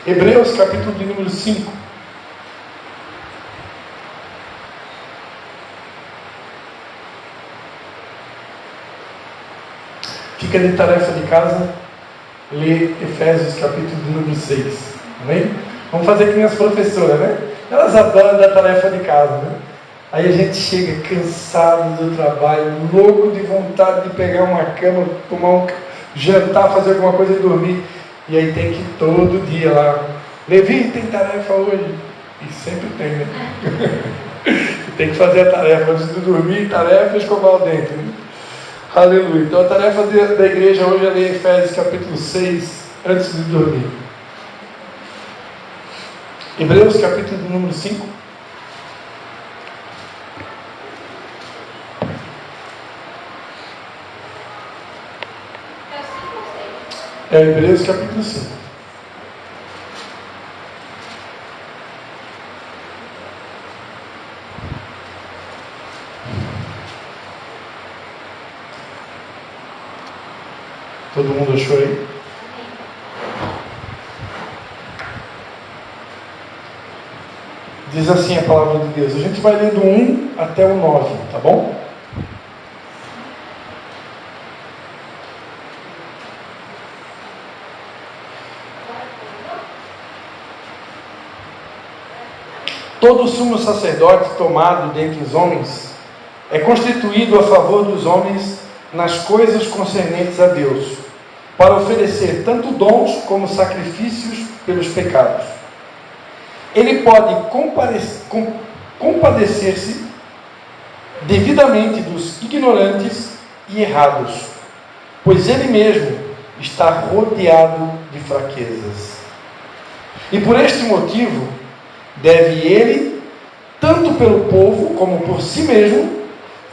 Hebreus, capítulo de número 5. Fica de tarefa de casa, lê Efésios, capítulo de número 6. Amém? Vamos fazer que nem as professoras, né? Elas adoram dar tarefa de casa, né? Aí a gente chega cansado do trabalho, louco de vontade de pegar uma cama, tomar um jantar, fazer alguma coisa e dormir. E aí tem que ir todo dia lá. Levi, tem tarefa hoje? E sempre tem, né? Tem que fazer a tarefa antes de dormir, tarefa e escovar o dente, né? Aleluia. Então a tarefa da igreja hoje é ler Efésios capítulo 6, antes de dormir. Hebreus capítulo de número 5. É Hebreus capítulo 5. Todo mundo achou aí? Diz assim a palavra de Deus. A gente vai ler do 1 até o 9, tá bom? Todo sumo sacerdote tomado dentre os homens é constituído a favor dos homens nas coisas concernentes a Deus, para oferecer tanto dons como sacrifícios pelos pecados. Ele pode compadecer-se devidamente dos ignorantes e errados, pois ele mesmo está rodeado de fraquezas. E por este motivo, deve ele, tanto pelo povo como por si mesmo,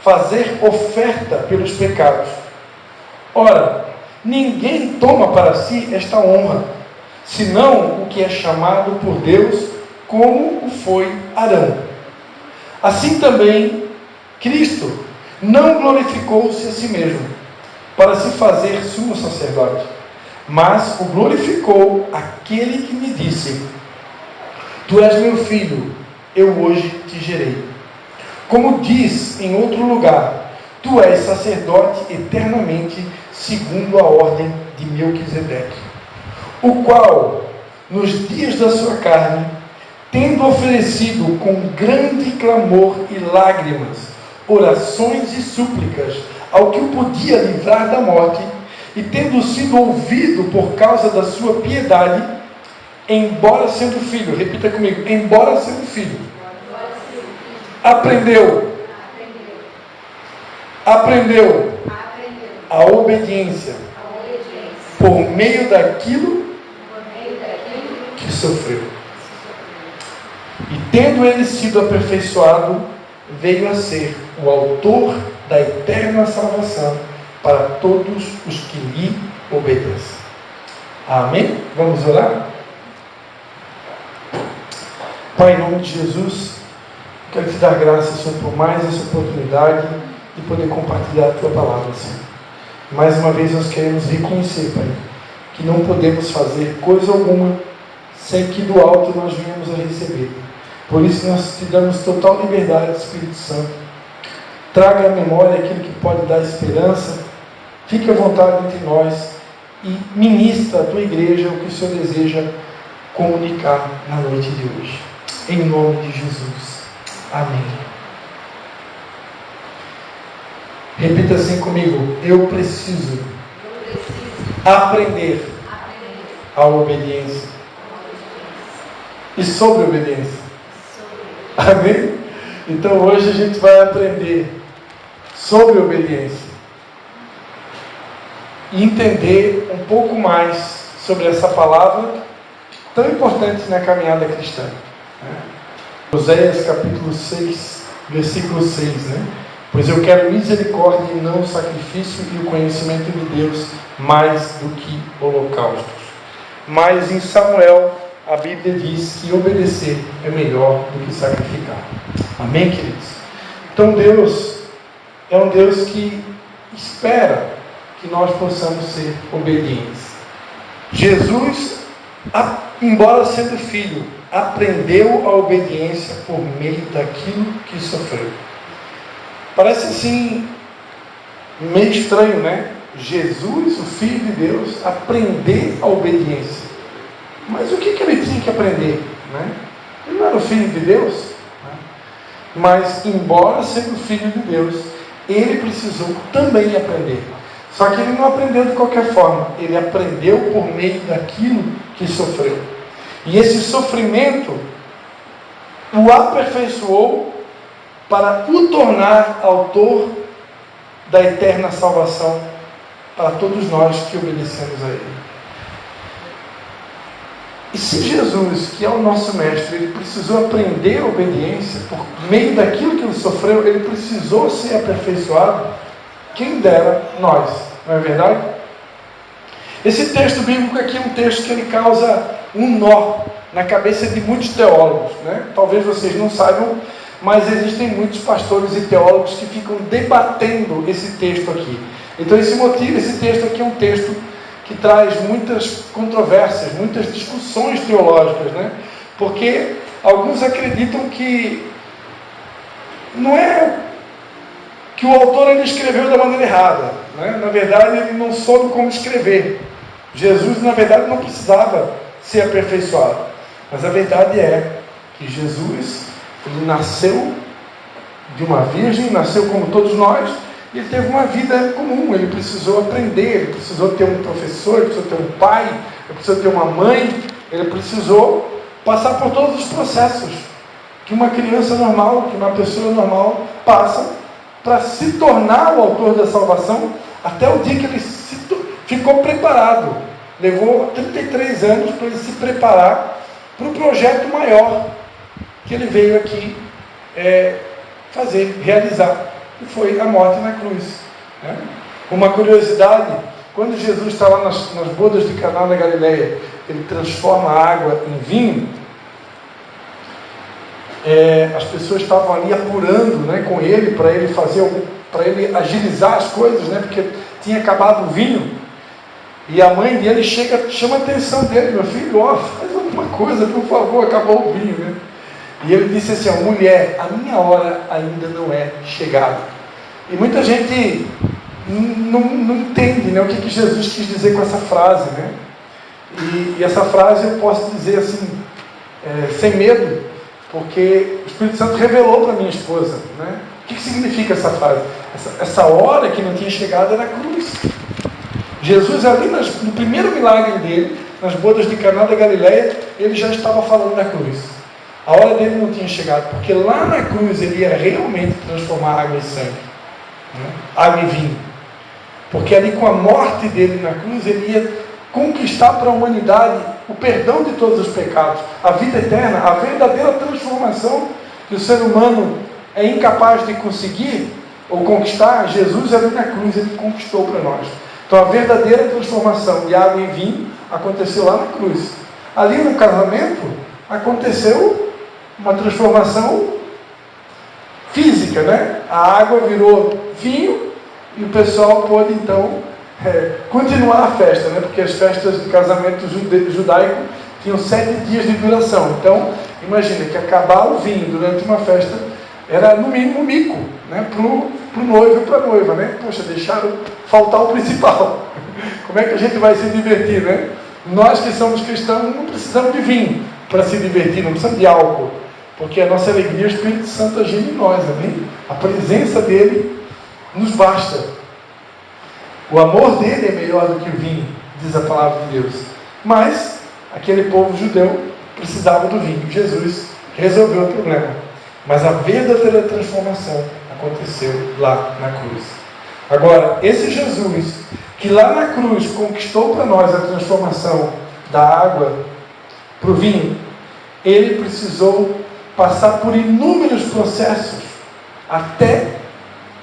fazer oferta pelos pecados. Ora, ninguém toma para si esta honra, senão o que é chamado por Deus, como o foi Arão. Assim também, Cristo não glorificou-se a si mesmo, para se fazer sumo sacerdote, mas o glorificou aquele que lhe disse: Tu és meu filho, eu hoje te gerei. Como diz em outro lugar, tu és sacerdote eternamente, segundo a ordem de Melquisedeque, o qual, nos dias da sua carne, tendo oferecido com grande clamor e lágrimas, orações e súplicas ao que o podia livrar da morte, e tendo sido ouvido por causa da sua piedade, embora sendo filho, repita comigo, embora sendo filho, aprendeu a obediência por meio daquilo que sofreu. E tendo ele sido aperfeiçoado, veio a ser o autor da eterna salvação para todos os que lhe obedecem. Amém? Vamos orar? Pai, em nome de Jesus, quero te dar graças, Senhor, por mais essa oportunidade de poder compartilhar a Tua palavra, Senhor. Mais uma vez nós queremos reconhecer, Pai, que não podemos fazer coisa alguma sem que do alto nós venhamos a receber. Por isso nós te damos total liberdade, Espírito Santo. Traga à memória aquilo que pode dar esperança. Fique à vontade entre nós e ministra a Tua igreja o que o Senhor deseja comunicar na noite de hoje. Em nome de Jesus. Amém. Repita assim comigo: eu preciso aprender a obediência. E sobre obediência. Amém? Então hoje a gente vai aprender sobre obediência e entender um pouco mais sobre essa palavra tão importante na caminhada cristã. Oséias capítulo 6, versículo 6, né? Pois eu quero misericórdia e não sacrifício, e o conhecimento de Deus mais do que holocaustos. Mas em Samuel a Bíblia diz que obedecer é melhor do que sacrificar. Amém, queridos? Então Deus é um Deus que espera que nós possamos ser obedientes. Jesus embora sendo filho, aprendeu a obediência por meio daquilo que sofreu. Parece assim, meio estranho, né? Jesus, o Filho de Deus, aprender a obediência. Mas o que ele tinha que aprender? Né? Ele não era o Filho de Deus, né? Mas, embora sendo Filho de Deus, ele precisou também aprender. Só que ele não aprendeu de qualquer forma, ele aprendeu por meio daquilo que sofreu. E esse sofrimento o aperfeiçoou para o tornar autor da eterna salvação para todos nós que obedecemos a Ele. E se Jesus, que é o nosso mestre, ele precisou aprender a obediência por meio daquilo que ele sofreu, ele precisou ser aperfeiçoado, quem dera nós, não é verdade? Esse texto bíblico aqui é um texto que ele causa um nó na cabeça de muitos teólogos, né? Talvez vocês não saibam, mas existem muitos pastores e teólogos que ficam debatendo esse texto aqui. Então esse texto aqui é um texto que traz muitas controvérsias, muitas discussões teológicas, né? Porque alguns acreditam que não é que o autor ele escreveu da maneira errada, né? Na verdade ele não soube como escrever. Jesus na verdade não precisava ser aperfeiçoado, mas a verdade é que Jesus ele nasceu de uma virgem, nasceu como todos nós, e ele teve uma vida comum, ele precisou aprender, ele precisou ter um professor, ele precisou ter um pai, ele precisou ter uma mãe, ele precisou passar por todos os processos que uma criança normal, que uma pessoa normal passa para se tornar o autor da salvação, até o dia que ele ficou preparado. Levou 33 anos para ele se preparar para o projeto maior que ele veio aqui realizar, que foi a morte na cruz. Né? Uma curiosidade, quando Jesus está lá nas bodas de Caná da Galileia, ele transforma a água em vinho, as pessoas estavam ali apurando, né, com ele, para ele agilizar as coisas, né, porque tinha acabado o vinho. E a mãe dele chama a atenção dele: meu filho, faz alguma coisa, por favor, acabou o vinho, né? E ele disse assim: mulher, a minha hora ainda não é chegada. E muita gente não entende, né, o que Jesus quis dizer com essa frase, né? E essa frase eu posso dizer assim, sem medo, porque o Espírito Santo revelou para minha esposa, né? O que significa essa frase? Essa hora que não tinha chegado era a cruz. Jesus ali no primeiro milagre dele, nas bodas de Caná da Galileia, ele já estava falando da cruz. A hora dele não tinha chegado, porque lá na cruz ele ia realmente transformar água em sangue, né? Água em vinho. Porque ali com a morte dele na cruz, ele ia conquistar para a humanidade o perdão de todos os pecados, a vida eterna, a verdadeira transformação que o ser humano é incapaz de conseguir ou conquistar. Jesus ali na cruz, ele conquistou para nós. Então a verdadeira transformação de água em vinho aconteceu lá na cruz. Ali no casamento aconteceu uma transformação física, né? A água virou vinho e o pessoal pôde então continuar a festa, né? Porque as festas de casamento judaico tinham 7 dias de duração. Então imagina que acabar o vinho durante uma festa era no mínimo um mico, né? Para o noivo e para a noiva, né? Poxa, deixaram faltar o principal. Como é que a gente vai se divertir, né? Nós que somos cristãos não precisamos de vinho para se divertir, não precisamos de álcool, porque a nossa alegria é o Espírito Santo agindo em nós, amém? A presença dele nos basta. O amor dele é melhor do que o vinho, diz a palavra de Deus. Mas aquele povo judeu precisava do vinho. Jesus resolveu o problema. Mas a verdadeira transformação aconteceu lá na cruz. Agora, esse Jesus, que lá na cruz conquistou para nós a transformação da água para o vinho, ele precisou passar por inúmeros processos até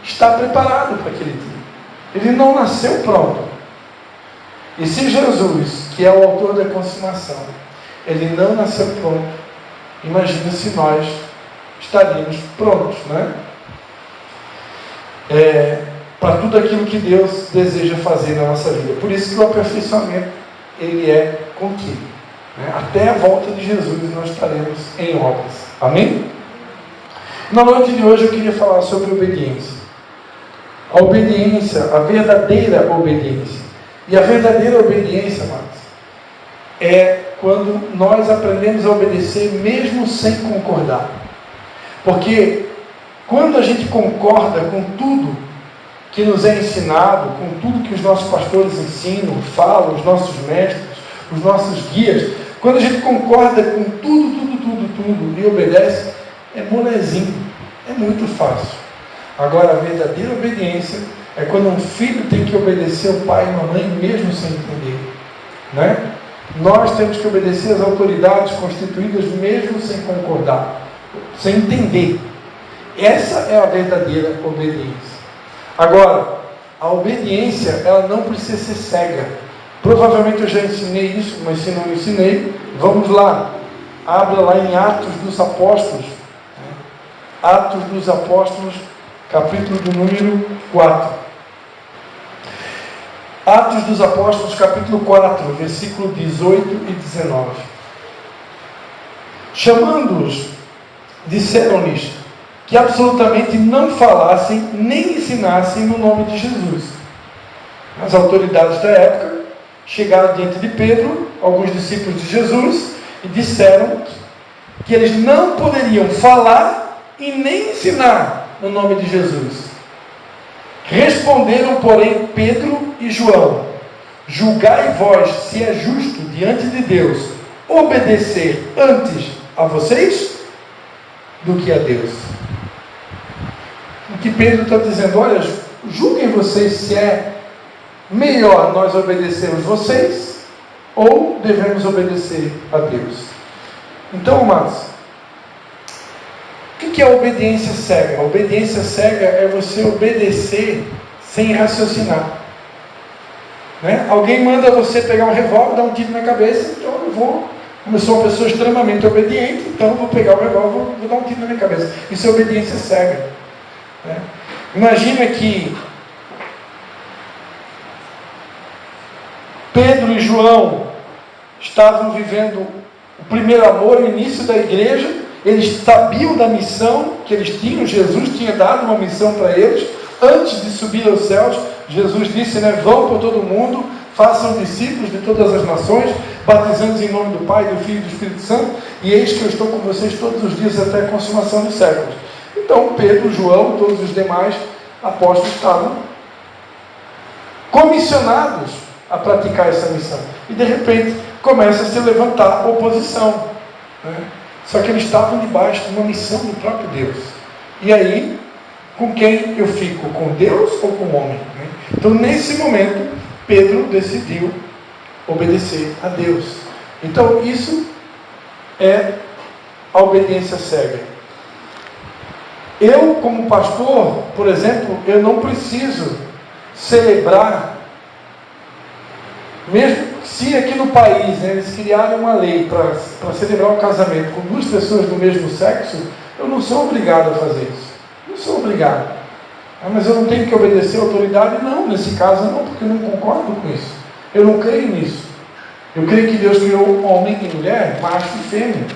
estar preparado para aquele dia. Ele não nasceu pronto. E se Jesus, que é o autor da consumação, ele não nasceu pronto, imagina se nós estaríamos prontos, né? Para tudo aquilo que Deus deseja fazer na nossa vida. Por isso que o aperfeiçoamento, ele é contínuo. né? Até a volta de Jesus nós estaremos em obras. Amém? Na noite de hoje eu queria falar sobre obediência. A obediência, a verdadeira obediência. E a verdadeira obediência, amados, é quando nós aprendemos a obedecer mesmo sem concordar. Porque quando a gente concorda com tudo que nos é ensinado, com tudo que os nossos pastores ensinam, falam, os nossos mestres, os nossos guias, quando a gente concorda com tudo e obedece, é molezinho, é muito fácil. Agora, a verdadeira obediência é quando um filho tem que obedecer ao pai e à mãe mesmo sem entender, né? Nós temos que obedecer às autoridades constituídas mesmo sem concordar, sem entender. Essa é a verdadeira obediência. Agora, a obediência, ela não precisa ser cega. Provavelmente eu já ensinei isso, mas se não ensinei, vamos lá. Abra lá em Atos dos Apóstolos. Atos dos Apóstolos, capítulo do número 4. Atos dos Apóstolos, capítulo 4, versículo 18 e 19. Chamando-os, disseram-lhes que absolutamente não falassem nem ensinassem no nome de Jesus. As autoridades da época chegaram diante de Pedro, alguns discípulos de Jesus, e disseram que eles não poderiam falar e nem ensinar no nome de Jesus. Responderam, porém, Pedro e João: julgai vós se é justo diante de Deus obedecer antes a vocês do que a Deus. O que Pedro está dizendo: olha, julguem vocês se é melhor nós obedecermos vocês ou devemos obedecer a Deus. Então, amados, o que é a obediência cega? A obediência cega é você obedecer sem raciocinar, né? Alguém manda você pegar um revólver, dar um tiro na cabeça, então eu sou uma pessoa extremamente obediente, então eu vou pegar o revólver, vou dar um tiro na minha cabeça. Isso é obediência cega, né? Imagina que Pedro e João estavam vivendo o primeiro amor, o início da igreja. Eles sabiam da missão que eles tinham. Jesus tinha dado uma missão para eles. Antes de subir aos céus, Jesus disse, né, vão por todo mundo, façam discípulos de todas as nações, batizando-os em nome do Pai, do Filho e do Espírito Santo, e eis que eu estou com vocês todos os dias até a consumação dos séculos. Então Pedro, João, todos os demais apóstolos estavam comissionados a praticar essa missão. E de repente começa a se levantar oposição, né? Só que eles estavam debaixo de uma missão do próprio Deus. E aí, com quem eu fico? Com Deus ou com o homem? Né? Então, nesse momento, Pedro decidiu obedecer a Deus. Então, isso é a obediência cega. Eu, como pastor, por exemplo, eu não preciso celebrar, mesmo se aqui no país, né, eles criaram uma lei para celebrar um casamento com duas pessoas do mesmo sexo, eu não sou obrigado a fazer isso. Não sou obrigado. Mas eu não tenho que obedecer à autoridade? Não, nesse caso não, porque eu não concordo com isso. Eu não creio nisso. Eu creio que Deus criou homem e mulher, macho e fêmea.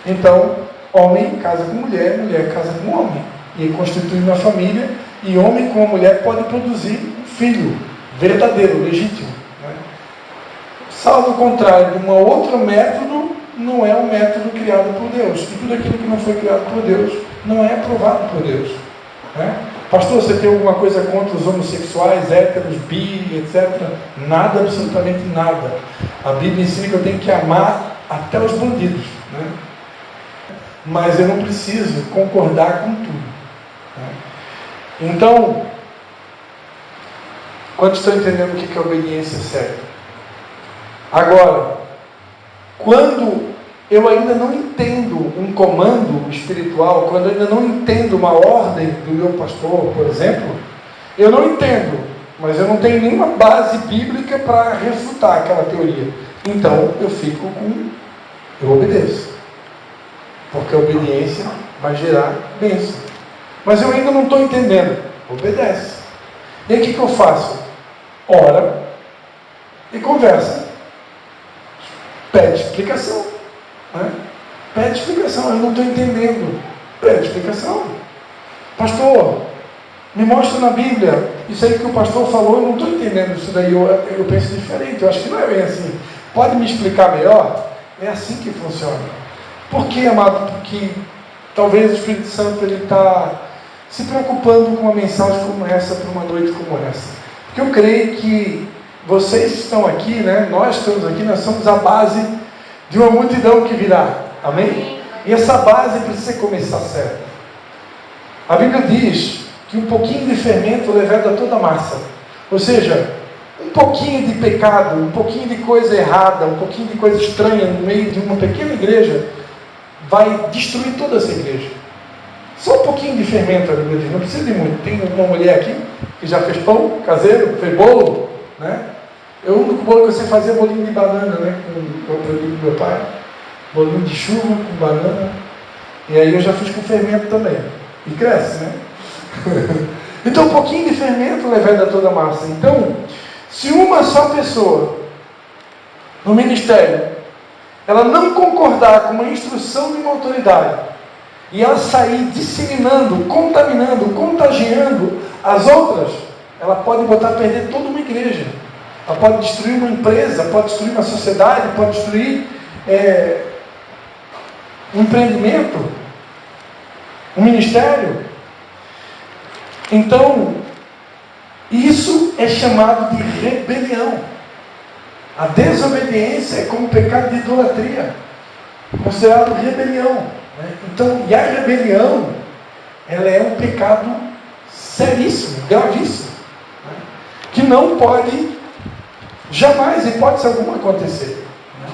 Então, homem casa com mulher, mulher casa com homem. E constitui uma família, e homem com a mulher pode produzir um filho verdadeiro, legítimo. Salvo o contrário de um outro método, não é um método criado por Deus. E tudo aquilo que não foi criado por Deus não é aprovado por Deus, né? Pastor, você tem alguma coisa contra os homossexuais, héteros, bi, etc? Nada, absolutamente nada. A Bíblia ensina que eu tenho que amar até os bandidos, né? Mas eu não preciso concordar com tudo, né? Então, quantos estão entendendo o que é obediência cega? Agora, quando eu ainda não entendo um comando espiritual, quando eu ainda não entendo uma ordem do meu pastor, por exemplo, eu não entendo, mas eu não tenho nenhuma base bíblica para refutar aquela teoria. Então, eu obedeço. Porque a obediência vai gerar bênção. Mas eu ainda não estou entendendo. Obedece. E aí o que eu faço? Ora e conversa. Pede explicação. Né? Pede explicação. Eu não estou entendendo. Pede explicação. Pastor, me mostra na Bíblia. Isso aí que o pastor falou, eu não estou entendendo isso daí. Eu penso diferente. Eu acho que não é bem assim. Pode me explicar melhor? É assim que funciona. Por quê, amado? Porque talvez o Espírito Santo está se preocupando com uma mensagem como essa, para uma noite como essa. Porque eu creio que vocês estão aqui, né? Nós estamos aqui, nós somos a base de uma multidão que virá. Amém? E essa base precisa começar certa. A Bíblia diz que um pouquinho de fermento leveda toda a massa. Ou seja, um pouquinho de pecado, um pouquinho de coisa errada, um pouquinho de coisa estranha no meio de uma pequena igreja vai destruir toda essa igreja. Só um pouquinho de fermento, a Bíblia diz, não precisa de muito. Tem uma mulher aqui que já fez pão caseiro, fez bolo, né? O único bolo que eu sei fazer é bolinho de banana, né? Eu aprendi com meu pai. Bolinho de chuva com banana. E aí eu já fiz com fermento também. E cresce, né? Então um pouquinho de fermento leveda toda a massa. Então, se uma só pessoa no ministério, ela não concordar com uma instrução de uma autoridade, e ela sair disseminando, contaminando, contagiando as outras, ela pode botar a perder toda uma igreja. Ela pode destruir uma empresa, pode destruir uma sociedade, pode destruir um empreendimento, um ministério. Então, isso é chamado de rebelião. A desobediência é como pecado de idolatria, considerado rebelião. Né? Então, e a rebelião, ela é um pecado seríssimo, gravíssimo, né? Que não pode, jamais, em hipótese alguma, acontecer. Né?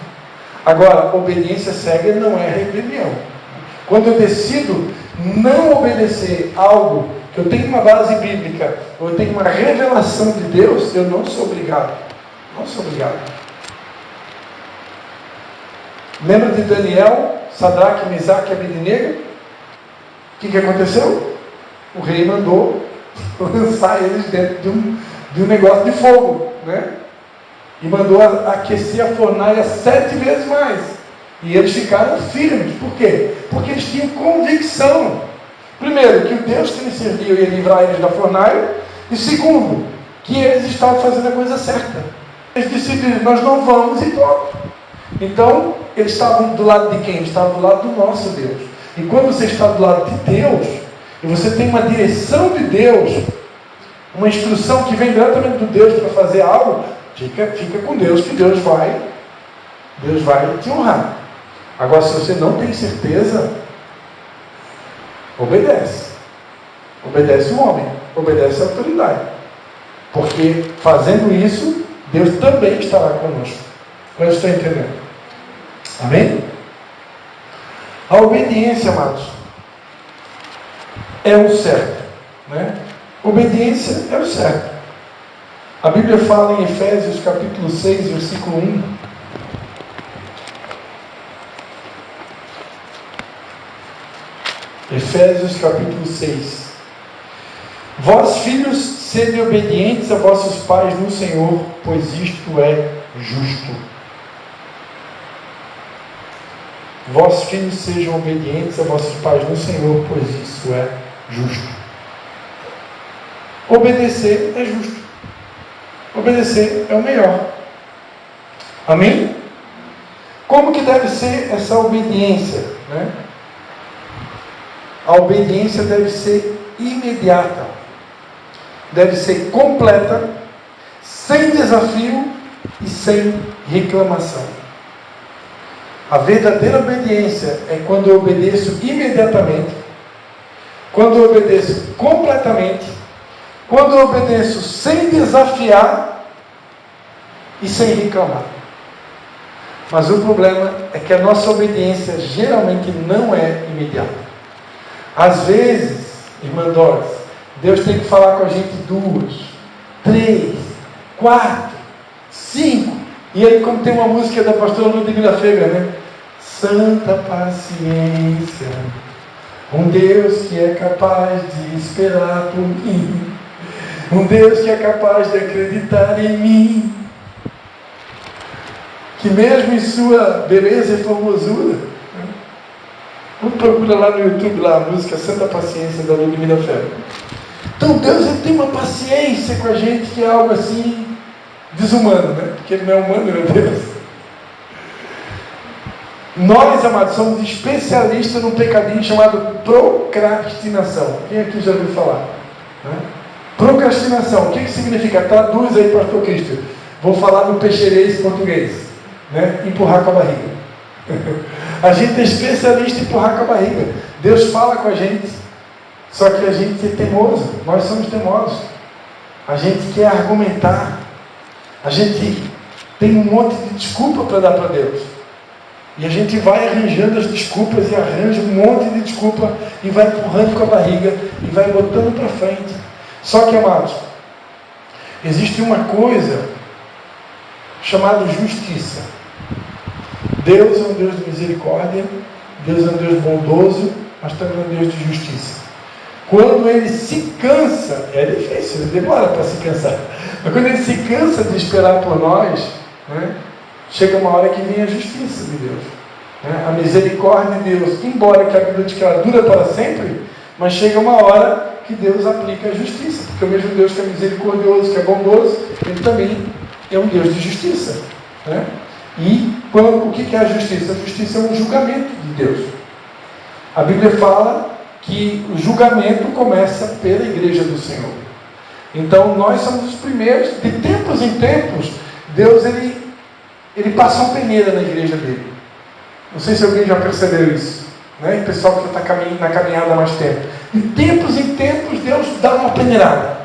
Agora, obediência cega não é rebelião. Quando eu decido não obedecer algo que eu tenho uma base bíblica, ou eu tenho uma revelação de Deus, eu não sou obrigado. Não sou obrigado. Lembra de Daniel, Sadraque, Mesaque e Abednego? O que aconteceu? O rei mandou lançar eles dentro de um negócio de fogo, né? E mandou aquecer a fornalha 7 vezes mais. E eles ficaram firmes. Por quê? Porque eles tinham convicção. Primeiro, que o Deus que eles serviam ia livrar eles da fornalha. E segundo, que eles estavam fazendo a coisa certa. Eles decidiram, nós não vamos e pronto. Então, eles estavam do lado de quem? Eles estavam do lado do nosso Deus. E quando você está do lado de Deus, e você tem uma direção de Deus, uma instrução que vem diretamente do Deus para fazer algo, fica com Deus, que Deus vai te honrar. Agora, se você não tem certeza, obedece. Obedece o homem, obedece a autoridade. Porque fazendo isso, Deus também estará conosco. Quando estou entendendo? Amém? A obediência, amados, é o certo. Né? Obediência é o certo. A Bíblia fala em Efésios capítulo 6, versículo 1. Efésios capítulo 6. Vós, filhos, sede obedientes a vossos pais no Senhor, pois isto é justo. Vós, filhos, sejam obedientes a vossos pais no Senhor, pois isso é justo. Obedecer é justo. Obedecer é o melhor. Amém? Como que deve ser essa obediência? Né? A obediência deve ser imediata. Deve ser completa, sem desafio e sem reclamação. A verdadeira obediência é quando eu obedeço imediatamente, quando eu obedeço completamente, quando eu obedeço sem desafiar e sem reclamar. Mas o problema é que a nossa obediência geralmente não é imediata. Às vezes, irmã Doris, Deus tem que falar com a gente 2, 3, 4, 5. E aí, como tem uma música da pastora Ludmila Fega, né? Santa paciência, um Deus que é capaz de esperar por mim, um Deus que é capaz de acreditar em mim. que mesmo em sua beleza e formosura, né? Procura lá no YouTube lá, a música Santa Paciência da Ludmila Ferro. Então Deus, ele tem uma paciência com a gente que é algo assim desumano, né? Porque ele não é humano, meu Deus. Nós, amados, somos especialistas num pecadinho chamado procrastinação. Quem aqui já ouviu falar? Né? Procrastinação, o que significa? Traduz aí, pastor Cristo. Vou falar no peixerês português, né? Empurrar com a barriga. A gente é especialista em empurrar com a barriga. Deus fala com a gente, só que a gente é teimoso. Nós somos teimosos. A gente quer argumentar. A gente tem um monte de desculpa para dar para Deus. E a gente vai arranjando as desculpas e arranja um monte de desculpa e vai empurrando com a barriga e vai botando para frente. Só que, amados, existe uma coisa chamada justiça. Deus é um Deus de misericórdia, Deus é um Deus bondoso, mas também é um Deus de justiça. Quando ele se cansa, é difícil, ele demora para se cansar, mas quando ele se cansa de esperar por nós, né, chega uma hora que vem a justiça de Deus, né? A misericórdia de Deus, embora que a Bíblia diz que ela dura para sempre, mas chega uma hora que Deus aplica a justiça, porque o mesmo Deus que é misericordioso, que é bondoso, ele também é um Deus de justiça, né? E o que é a justiça? A justiça é um julgamento de Deus. A Bíblia fala que o julgamento começa pela igreja do Senhor. Então nós somos os primeiros, de tempos em tempos, Deus ele passa uma peneira na igreja dele. Não sei se alguém já percebeu isso, né? O pessoal que está na caminhada há mais tempo. De tempos em tempos Deus dá uma peneirada,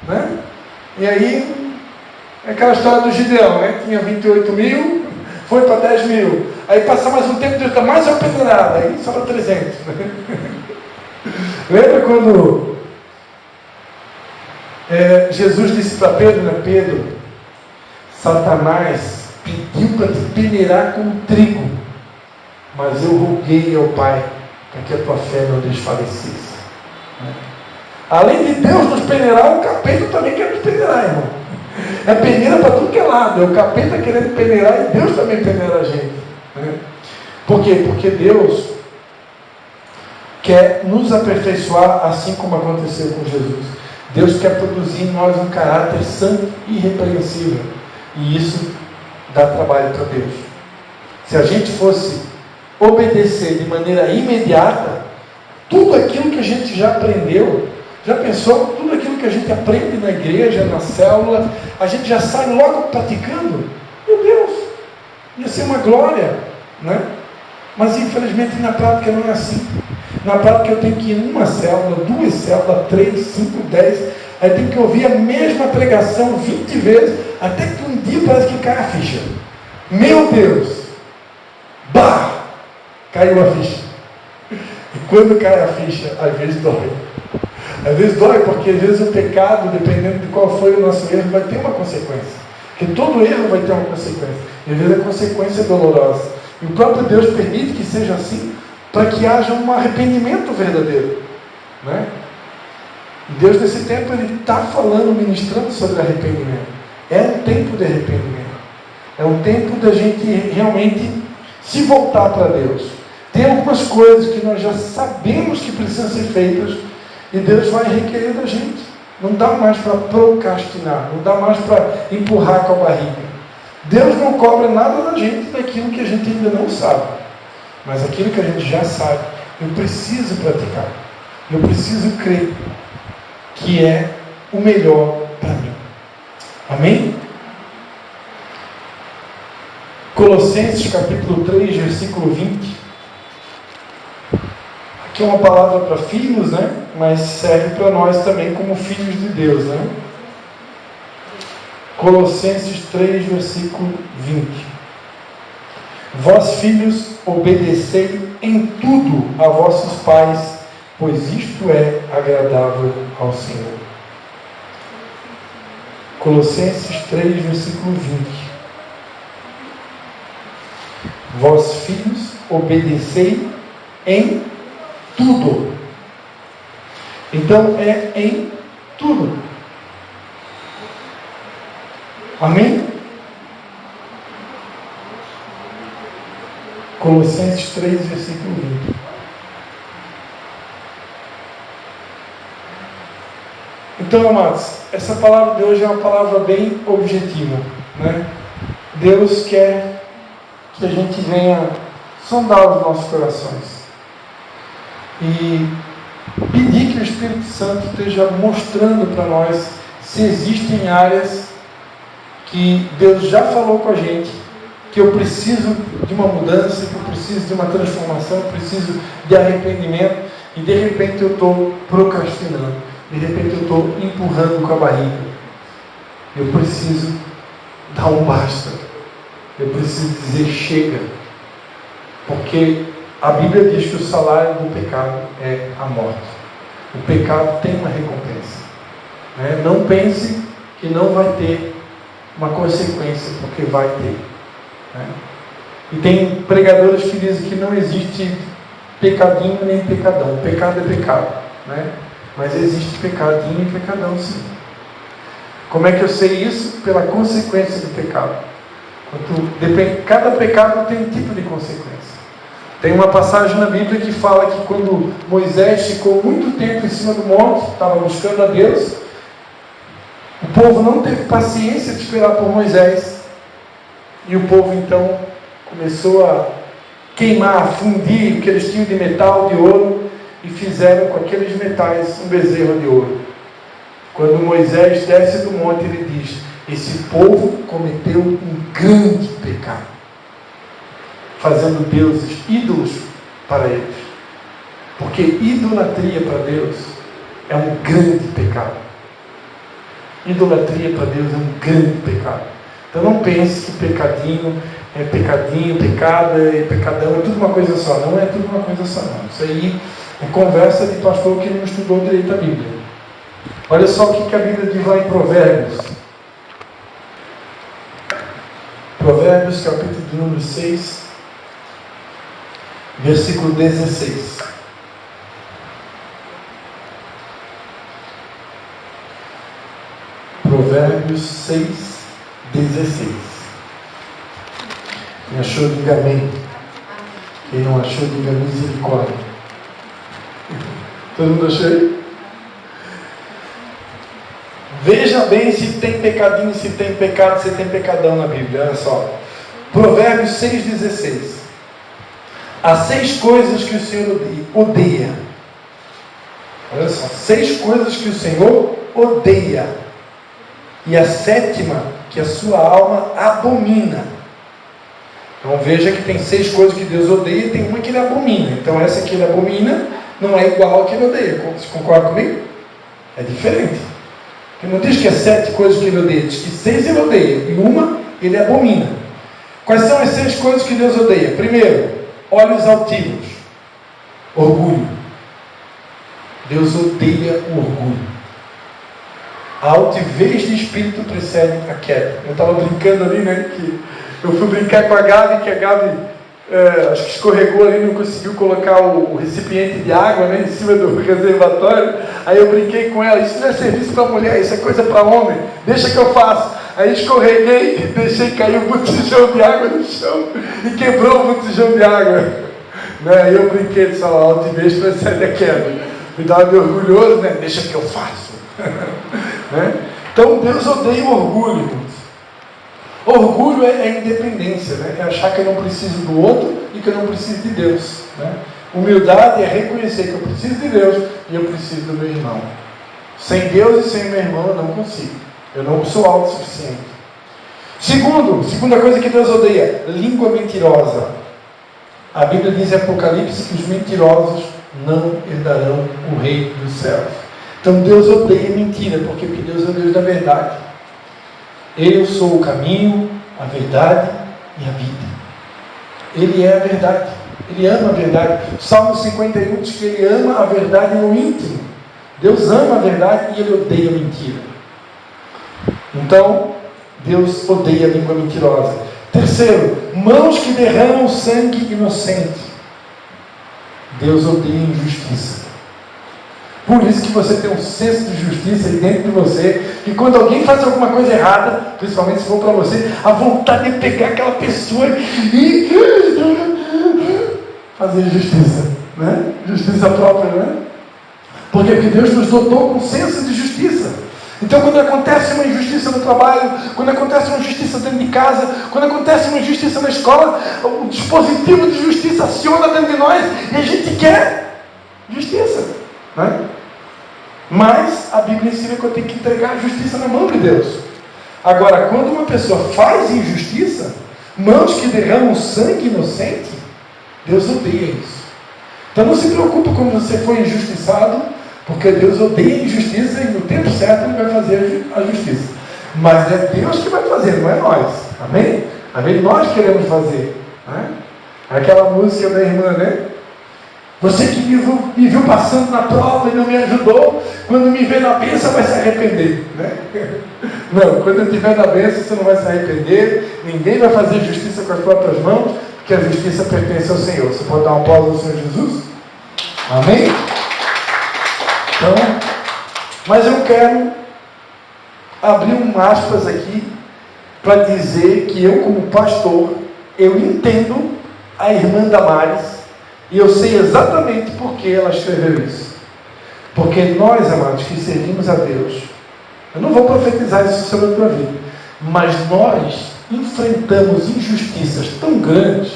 né? E aí é aquela história do Gideão, né? Tinha 28 mil, foi para 10 mil. Aí passa mais um tempo, Deus dá mais uma peneirada, aí sobra 300. Né? Lembra quando Jesus disse para Pedro, né? Pedro, Satanás pediu para te peneirar como trigo, mas eu roguei ao Pai para que a tua fé não desfalecesse. Né? Além de Deus nos peneirar, o capeta também quer nos peneirar, irmão. É peneira para tudo que é lado. É o capeta querendo peneirar e Deus também peneira a gente. Né? Por quê? Porque Deus quer nos aperfeiçoar assim como aconteceu com Jesus. Deus quer produzir em nós um caráter santo e irrepreensível. E isso dá trabalho para Deus. Se a gente fosse obedecer de maneira imediata, tudo aquilo que a gente já aprendeu, já pensou? Tudo aquilo que a gente aprende na igreja, na célula, a gente já sai logo praticando? Meu Deus, ia ser uma glória, né? Mas infelizmente na prática não é assim. Na prática eu tenho que ir em uma célula, 2 células, 3, 5, 10, aí tenho que ouvir a mesma pregação 20 vezes, até que um dia parece que cai a ficha. Meu Deus! Bah! Caiu a ficha. E quando cai a ficha, às vezes dói. Às vezes dói porque às vezes o pecado, dependendo de qual foi o nosso erro, vai ter uma consequência. Porque todo erro vai ter uma consequência. E às vezes a consequência é dolorosa. E o próprio Deus permite que seja assim, para que haja um arrependimento verdadeiro. Né? E Deus nesse tempo, Ele está falando, ministrando sobre arrependimento. É um tempo de arrependimento. É um tempo da gente realmente se voltar para Deus. Tem algumas coisas que nós já sabemos que precisam ser feitas, e Deus vai requerer da gente. Não dá mais para procrastinar, não dá mais para empurrar com a barriga. Deus não cobra nada da gente daquilo que a gente ainda não sabe. Mas aquilo que a gente já sabe, eu preciso praticar. Eu preciso crer que é o melhor para mim. Amém? Colossenses capítulo 3, versículo 20. Aqui é uma palavra para filhos, né? Mas serve para nós também como filhos de Deus, né? Colossenses 3, versículo 20. Vós, filhos, obedecei em tudo a vossos pais, pois isto é agradável ao Senhor. Colossenses 3, versículo 20. Vós, filhos, obedecei em tudo. Então é em tudo. Amém? Colossenses 3, versículo 20. Então, amados, essa palavra de hoje é uma palavra bem objetiva, né? Deus quer que a gente venha sondar os nossos corações e pedir que o Espírito Santo esteja mostrando para nós se existem áreas que Deus já falou com a gente, que eu preciso de uma mudança, que eu preciso de uma transformação, eu preciso de arrependimento, e de repente eu estou procrastinando, de repente eu estou empurrando com a barriga. Eu preciso dar um basta, eu preciso dizer chega, porque a Bíblia diz que o salário do pecado é a morte. O pecado tem uma recompensa, né? Não pense que não vai ter uma consequência, porque vai ter, né? E tem pregadores que dizem que não existe pecadinho nem pecadão. O pecado é pecado, né? Mas existe pecadinho e pecadão, sim. Como é que eu sei isso? Pela consequência do pecado. Cada pecado tem um tipo de consequência. Tem uma passagem na Bíblia que fala que quando Moisés ficou muito tempo em cima do monte, estava buscando a Deus, o povo não teve paciência de esperar por Moisés, e o povo então começou a queimar, a fundir o que eles tinham de metal, de ouro, e fizeram com aqueles metais um bezerro de ouro. Quando Moisés desce do monte, ele diz: esse povo cometeu um grande pecado, fazendo deuses, ídolos para eles. Porque idolatria para Deus é um grande pecado. Idolatria para Deus é um grande pecado. Então não pense que pecadinho, pecado e pecadão é tudo uma coisa só. Não é tudo uma coisa só, não. Isso aí é conversa de pastor que não estudou direito a Bíblia. Olha só o que a Bíblia diz lá em Provérbios. Provérbios, capítulo de número 6, versículo 16. Provérbios 6, 16. Quem achou, diga amém. Quem não achou, diga misericórdia. Todo mundo achou aí? Veja bem se tem pecadinho, se tem pecado, se tem pecadão na Bíblia. Olha só. Provérbios 6,16. Há 6 coisas que o Senhor odeia. Olha só. 6 coisas que o Senhor odeia. E a 7ª que a sua alma abomina. Então veja que tem 6 coisas que Deus odeia e tem uma que ele abomina. Então essa que ele abomina não é igual ao que ele odeia. Você concorda comigo? É diferente. Ele não diz que é 7 coisas que ele odeia, diz que 6 ele odeia e uma ele abomina. Quais são as 6 coisas que Deus odeia? Primeiro, olhos altivos, orgulho. Deus odeia o orgulho. A altivez de espírito precede a queda. Eu estava brincando ali, né? Que eu fui brincar com a Gabi, que a Gabi acho que escorregou ali, não conseguiu colocar o recipiente de água, né, em cima do reservatório. Aí eu brinquei com ela: isso não é serviço para mulher, isso é coisa para homem, deixa que eu faço. Aí escorreguei, deixei cair o botijão de água no chão e quebrou o botijão de água, né? Aí eu brinquei, disse: a altivez precede a queda. Me dava de orgulhoso, né? Deixa que eu faço. Né? Então Deus odeia o orgulho, irmãos. Orgulho é independência, né? É achar que eu não preciso do outro e que eu não preciso de Deus, né? Humildade é reconhecer que eu preciso de Deus e eu preciso do meu irmão. Sem Deus e sem meu irmão eu não consigo. Eu não sou autossuficiente. Segunda coisa que Deus odeia: língua mentirosa. A Bíblia diz em Apocalipse que os mentirosos não herdarão o reino dos céus. Então Deus odeia mentira, porque Deus é o Deus da verdade. Eu sou o caminho, a verdade e a vida. Ele é a verdade. Ele ama a verdade. O Salmo 51 diz que ele ama a verdade no íntimo. Deus ama a verdade e ele odeia a mentira. Então, Deus odeia a língua mentirosa. Terceiro, mãos que derramam sangue inocente. Deus odeia a injustiça. Por isso que você tem um senso de justiça aí dentro de você, que quando alguém faz alguma coisa errada, principalmente se for para você, a vontade de pegar aquela pessoa e fazer justiça, né? Justiça própria, né? Por quê? Porque Deus nos dotou com senso de justiça. Então, quando acontece uma injustiça no trabalho, quando acontece uma injustiça dentro de casa, quando acontece uma injustiça na escola, o dispositivo de justiça aciona dentro de nós e a gente quer justiça, né? Mas a Bíblia ensina que eu tenho que entregar a justiça na mão de Deus. Agora, quando uma pessoa faz injustiça, mãos que derramam sangue inocente, Deus odeia isso. Então não se preocupe quando você for injustiçado, porque Deus odeia a injustiça e no tempo certo Ele vai fazer a justiça. Mas é Deus que vai fazer, não é nós. Amém? Amém? Nós queremos fazer. Né? Aquela música da irmã, né? Você que me viu passando na prova e não me ajudou, quando me vê na bênção vai se arrepender. Né? Não, quando eu estiver na bênção você não vai se arrepender, ninguém vai fazer justiça com as próprias mãos, porque a justiça pertence ao Senhor. Você pode dar um aplauso ao Senhor Jesus? Amém? Então, mas eu quero abrir um aspas aqui para dizer que eu, como pastor, eu entendo a irmã Damares e eu sei exatamente por que ela escreveu isso. Porque nós, amados, que servimos a Deus, eu não vou profetizar isso sobre a tua vida, mas nós enfrentamos injustiças tão grandes,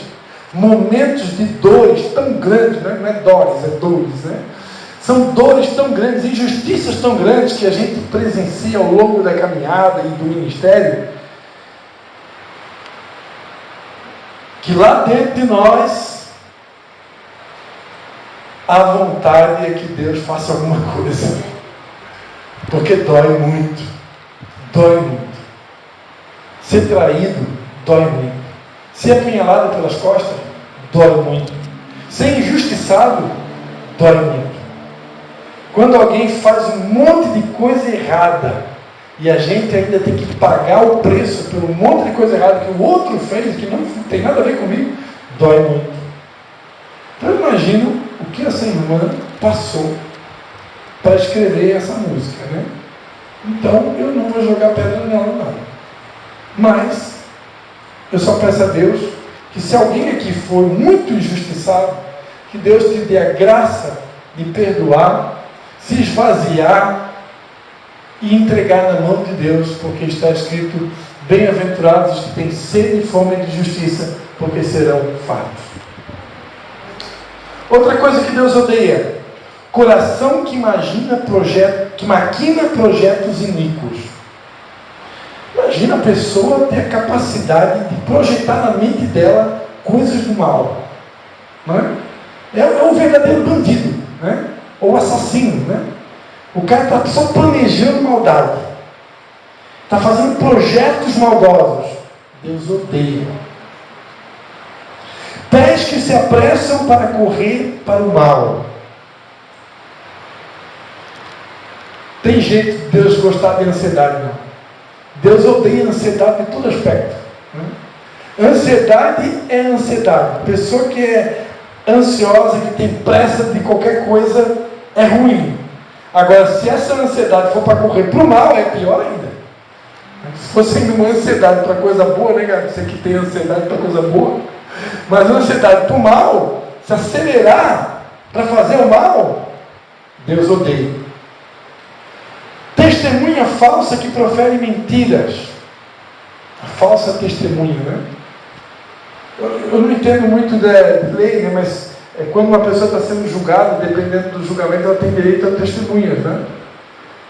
momentos de dores tão grandes, não é dores, é dores, né? São dores tão grandes, injustiças tão grandes que a gente presencia ao longo da caminhada e do ministério, que lá dentro de nós a vontade é que Deus faça alguma coisa, porque dói muito, ser traído dói muito, ser apunhalado pelas costas dói muito, ser injustiçado dói muito. Quando alguém faz um monte de coisa errada e a gente ainda tem que pagar o preço pelo monte de coisa errada que o outro fez, que não tem nada a ver comigo, dói muito. Então eu imagino o que essa irmã passou para escrever essa música, né? Então eu não vou jogar pedra nela, não. Mas eu só peço a Deus que, se alguém aqui for muito injustiçado, que Deus te dê a graça de perdoar, se esvaziar e entregar na mão de Deus, porque está escrito: bem-aventurados os que têm sede e fome de justiça, porque serão fartos. Outra coisa que Deus odeia: coração que maquina projetos iníquos. Imagina a pessoa ter a capacidade de projetar na mente dela coisas do mal, não é? É um verdadeiro bandido, né? Ou assassino, né? O cara está só planejando maldade, está fazendo projetos maldosos. Deus odeia. Pés que se apressam para correr para o mal. Tem jeito de Deus gostar de ansiedade, não. Deus odeia ansiedade em todo aspecto, né? Ansiedade é ansiedade. Pessoa que é ansiosa, que tem pressa de qualquer coisa, é ruim. Agora, se essa ansiedade for para correr para o mal, é pior ainda. Se fosse uma ansiedade para coisa boa, né, cara? Você que tem ansiedade para coisa boa, mas a ansiedade para o mal, se acelerar para fazer o mal, Deus odeia. Testemunha falsa que profere mentiras. A falsa testemunha, né? Eu não entendo muito de lei, né? Mas quando uma pessoa está sendo julgada, dependendo do julgamento, ela tem direito a testemunhas, né?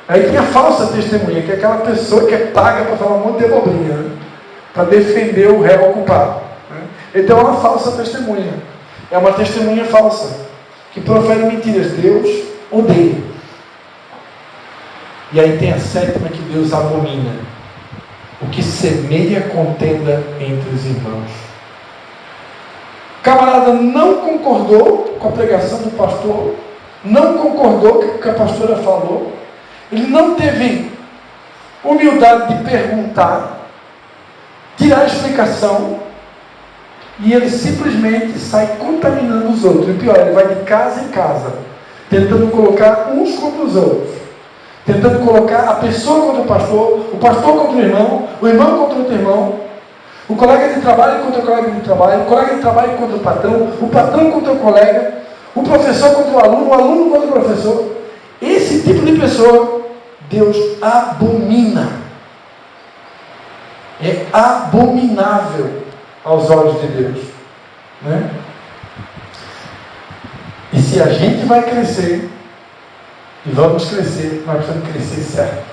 Aí tem a falsa testemunha, que é aquela pessoa que é paga para falar um monte de abobrinha, né? Para defender o réu culpado, né? Então é uma falsa testemunha. É uma testemunha falsa que profere mentiras. Deus odeia. E aí tem a sétima que Deus abomina: o que semeia contenda entre os irmãos. O camarada não concordou com a pregação do pastor, não concordou com o que a pastora falou, ele não teve humildade de perguntar, tirar a explicação, e ele simplesmente sai contaminando os outros. E pior, ele vai de casa em casa, tentando colocar uns contra os outros, tentando colocar a pessoa contra o pastor contra o irmão contra outro irmão, O colega de trabalho contra o colega de trabalho, o colega de trabalho contra o patrão contra o colega, o professor contra o aluno contra o professor. Esse tipo de pessoa, Deus abomina. É abominável aos olhos de Deus. Né? E se a gente vai crescer, e vamos crescer, nós precisamos crescer certo.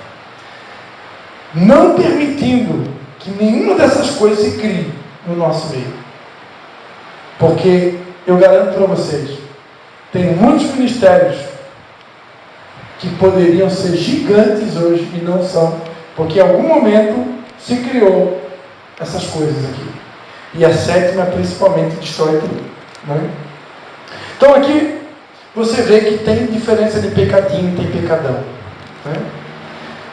Não permitindo que nenhuma dessas coisas se crie no nosso meio. Porque eu garanto para vocês, tem muitos ministérios que poderiam ser gigantes hoje e não são, porque em algum momento se criou essas coisas aqui. E a sétima principalmente destrói tudo. Né? Então aqui você vê que tem diferença de pecadinho e tem pecadão. Né?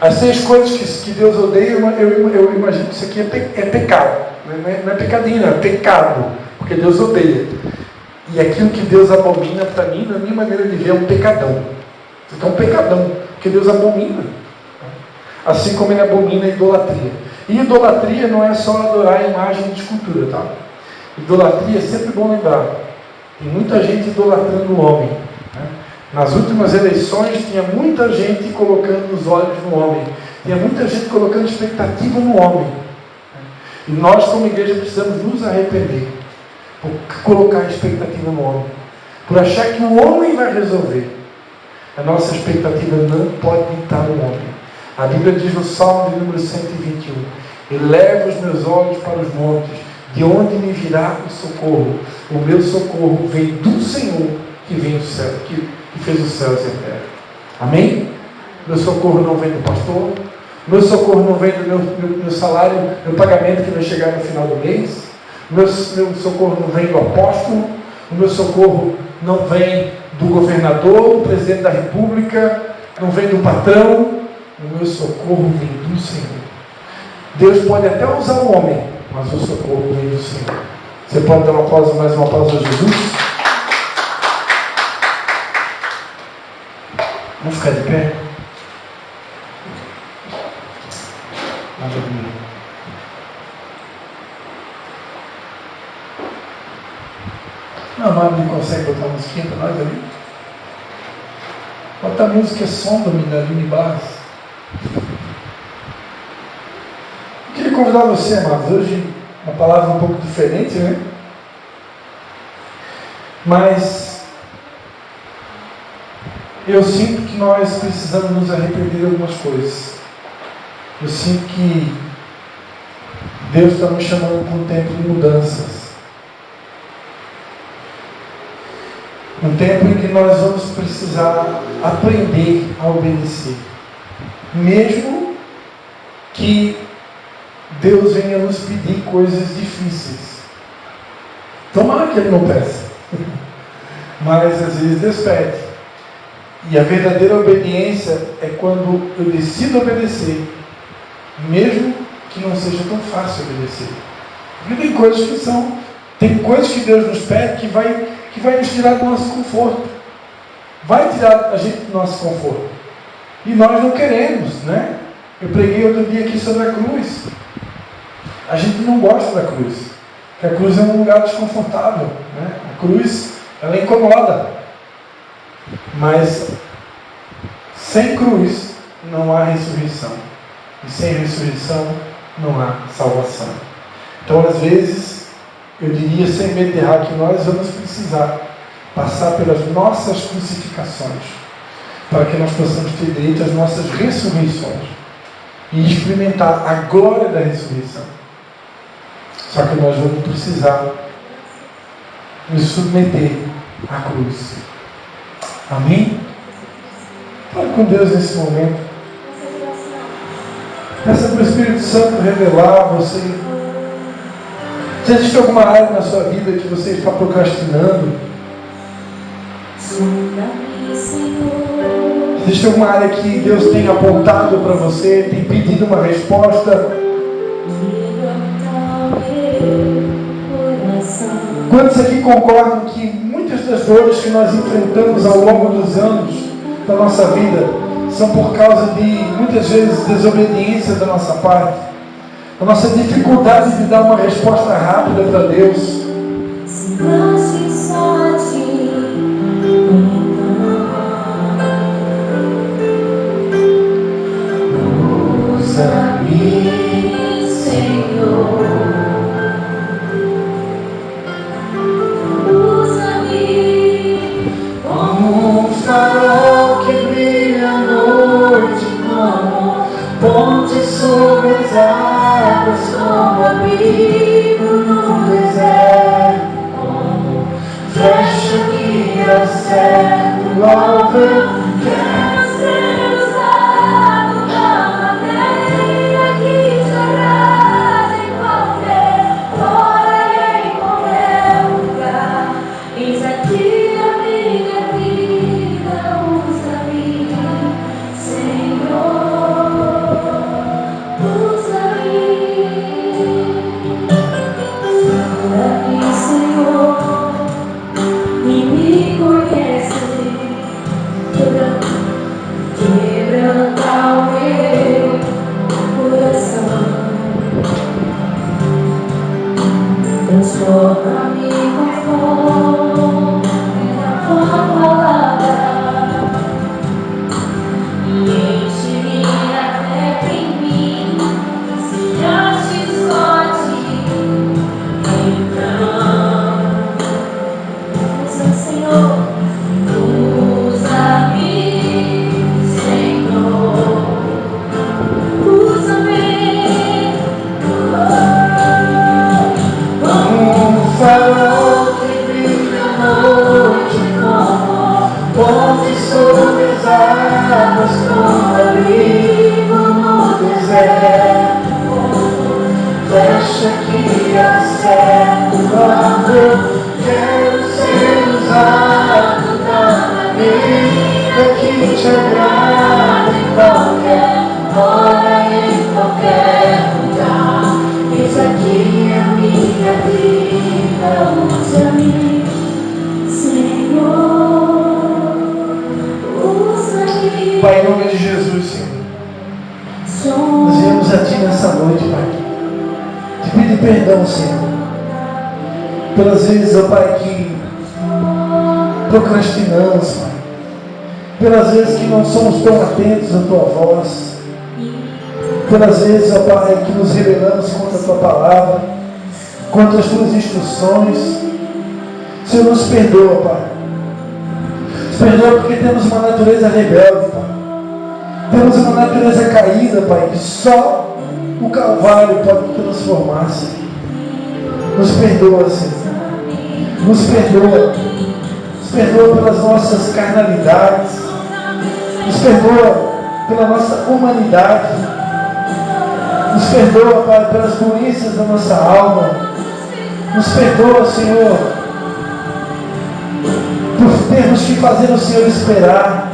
As 6 coisas que Deus odeia, eu imagino que isso aqui é pecado. Não é pecadinho, não, é pecado. Porque Deus odeia. E aquilo que Deus abomina, para mim, na minha maneira de ver, é um pecadão. Isso aqui é um pecadão, porque Deus abomina. Assim como Ele abomina a idolatria. E idolatria não é só adorar a imagem de escultura, tá? Idolatria é sempre bom lembrar. Tem muita gente idolatrando o homem. Né? Nas últimas eleições tinha muita gente colocando os olhos no homem. Tinha muita gente colocando expectativa no homem. E nós como igreja precisamos nos arrepender por colocar expectativa no homem. Por achar que o homem vai resolver. A nossa expectativa não pode estar no homem. A Bíblia diz no Salmo de número 121, eleva os meus olhos para os montes, de onde me virá o socorro? O meu socorro vem do Senhor, que vem do céu, que fez os céus e a terra. Amém? Meu socorro não vem do pastor, meu socorro não vem do meu salário, meu pagamento que vai chegar no final do mês, meu socorro não vem do apóstolo, o meu socorro não vem do governador, do presidente da república, não vem do patrão, o meu socorro vem do Senhor. Deus pode até usar o homem, mas o socorro vem do Senhor. Você pode dar mais uma pausa a Jesus? Vamos ficar de pé? Maravilha. Não, não consegue botar a musiquinha para nós ali? Bota a música Sonda-me da Aline Barros. Eu queria convidar você, amados, hoje uma palavra um pouco diferente, né? Mas eu sinto que nós precisamos nos arrepender de algumas coisas. Eu sinto que Deus está nos chamando para um tempo de mudanças. Um tempo em que nós vamos precisar aprender a obedecer. Mesmo que Deus venha nos pedir coisas difíceis. Tomara que Ele não peça. Mas às vezes Deus pede. E a verdadeira obediência é quando eu decido obedecer. Mesmo que não seja tão fácil obedecer. Porque tem coisas que Deus nos pede que vai nos tirar do nosso conforto. Vai tirar a gente do nosso conforto. E nós não queremos, né? Eu preguei outro dia aqui sobre a cruz. A gente não gosta da cruz. Porque a cruz é um lugar desconfortável, né? A cruz, ela incomoda. Mas sem cruz não há ressurreição. E sem ressurreição não há salvação. Então, às vezes, eu diria sem medo de errar que nós vamos precisar passar pelas nossas crucificações para que nós possamos ter direito às nossas ressurreições e experimentar a glória da ressurreição. Só que nós vamos precisar nos submeter à cruz. Amém? Fale com Deus nesse momento. Peça para o Espírito Santo revelar a você. Se existe alguma área na sua vida que você está procrastinando, se existe alguma área que Deus tem apontado para você, tem pedido uma resposta, quantos aqui concordam que muitas das dores que nós enfrentamos ao longo dos anos da nossa vida são por causa de, muitas vezes, desobediência da nossa parte? a nossa dificuldade de dar uma resposta rápida para Deus. Usa-me, Senhor. Usa-me como um farol que brilha à noite, como ponte sobre as águas, como abrigo no deserto, como flecha que acerta o alvo. Eu quero ser usado da maneira que te agrada, em qualquer hora e em qualquer lugar. Eis aqui a minha vida, usa-me, Senhor, usa-me. Usa-me, Senhor, e me conhece, quebranta o meu coração, transforma-me conforme a tua palavra e enche-me até que em mim se ache só a ti. Então, usa, Senhor, usa-me, Senhor, usa-me, como um farol que brilha à noite, como ponte sobre as águas, como abrigo no deserto, como flecha que acerta o alvo. Quero ser usado da maneira que te agrada, em qualquer hora, em qualquer lugar. Eis aqui a minha vida, usa-me, Senhor, usa-me. Pai, em nome de Jesus, Senhor, nós viemos a Ti nessa noite, Pai, te pedir perdão, Senhor, pelas vezes, ó Pai, que procrastinamos, Pai, pelas vezes que não somos tão atentos à Tua voz, pelas vezes, ó Pai, que nos rebelamos contra a Tua palavra, contra as Tuas instruções. Senhor, nos perdoa, Pai. Nos perdoa porque temos uma natureza rebelde, Pai. Temos uma natureza caída, Pai, que só o Calvário pode transformar, Senhor. Nos perdoa, Senhor. Nos perdoa. Nos perdoa pelas nossas carnalidades. Nos perdoa pela nossa humanidade. Nos perdoa, Pai, pelas doenças da nossa alma. Nos perdoa, Senhor, por termos que fazer o Senhor esperar.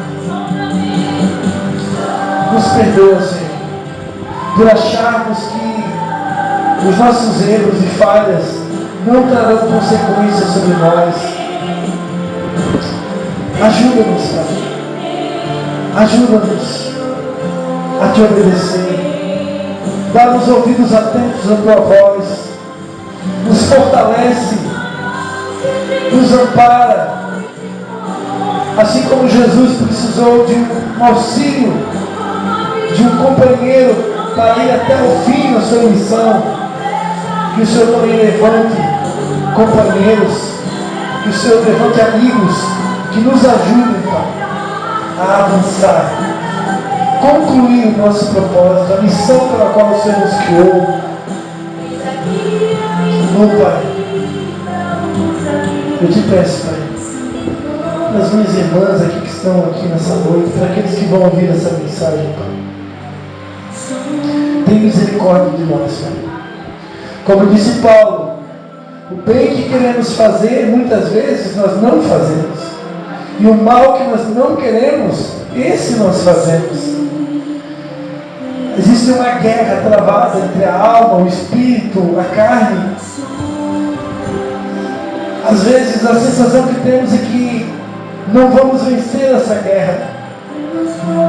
Nos perdoa, Senhor, por acharmos que os nossos erros e falhas não trarão consequências sobre nós. Ajuda-nos, Pai. Ajuda-nos a Te obedecer. Dá-nos ouvidos atentos à Tua voz. Nos fortalece. Nos ampara. Assim como Jesus precisou de um auxílio, de um companheiro para ir até o fim da sua missão, que o Senhor também levante companheiros, que o Senhor levante amigos que nos ajudem, Pai, a avançar, concluir o nosso propósito, a missão pela qual o Senhor nos criou. Oh, Pai, eu te peço, Pai, para as minhas irmãs aqui que estão aqui nessa noite, para aqueles que vão ouvir essa mensagem, Pai, tem misericórdia de nós, Pai. Como disse Paulo, o bem que queremos fazer, muitas vezes nós não fazemos. E o mal que nós não queremos, esse nós fazemos. Existe uma guerra travada entre a alma, o espírito, a carne. Às vezes a sensação que temos é que não vamos vencer essa guerra.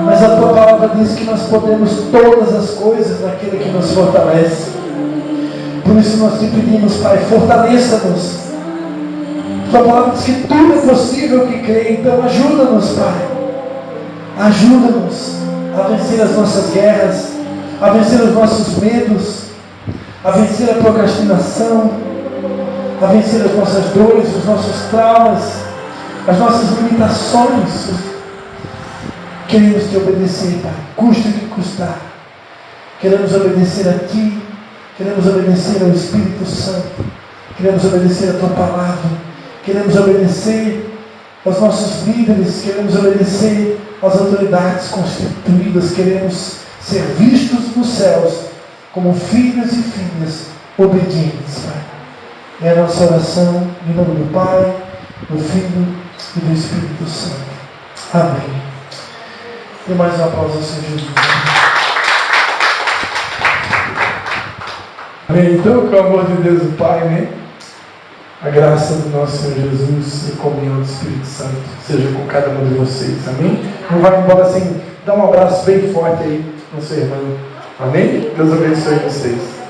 Mas a Tua palavra diz que nós podemos todas as coisas naquele que nos fortalece. Por isso nós te pedimos, Pai, fortaleça-nos. Tua palavra diz que tudo é possível que crê. Então ajuda-nos, Pai. Ajuda-nos a vencer as nossas guerras, a vencer os nossos medos, a vencer a procrastinação, a vencer as nossas dores, os nossos traumas, as nossas limitações. Queremos te obedecer, Pai, custe o que custar. Queremos obedecer a Ti, queremos obedecer ao Espírito Santo, queremos obedecer a Tua palavra, queremos obedecer aos nossos líderes, queremos obedecer às autoridades constituídas, queremos ser vistos nos céus como filhos e filhas obedientes, Pai. É a nossa oração em nome do Pai, do Filho e do Espírito Santo. Amém. Dê mais um aplauso ao Senhor Jesus. Amém. Então, com o amor de Deus o Pai, né? A graça do nosso Senhor Jesus e a comunhão do Espírito Santo seja com cada um de vocês. Amém? Não vai embora sem dar um abraço bem forte aí no seu irmão. Amém? Deus abençoe vocês.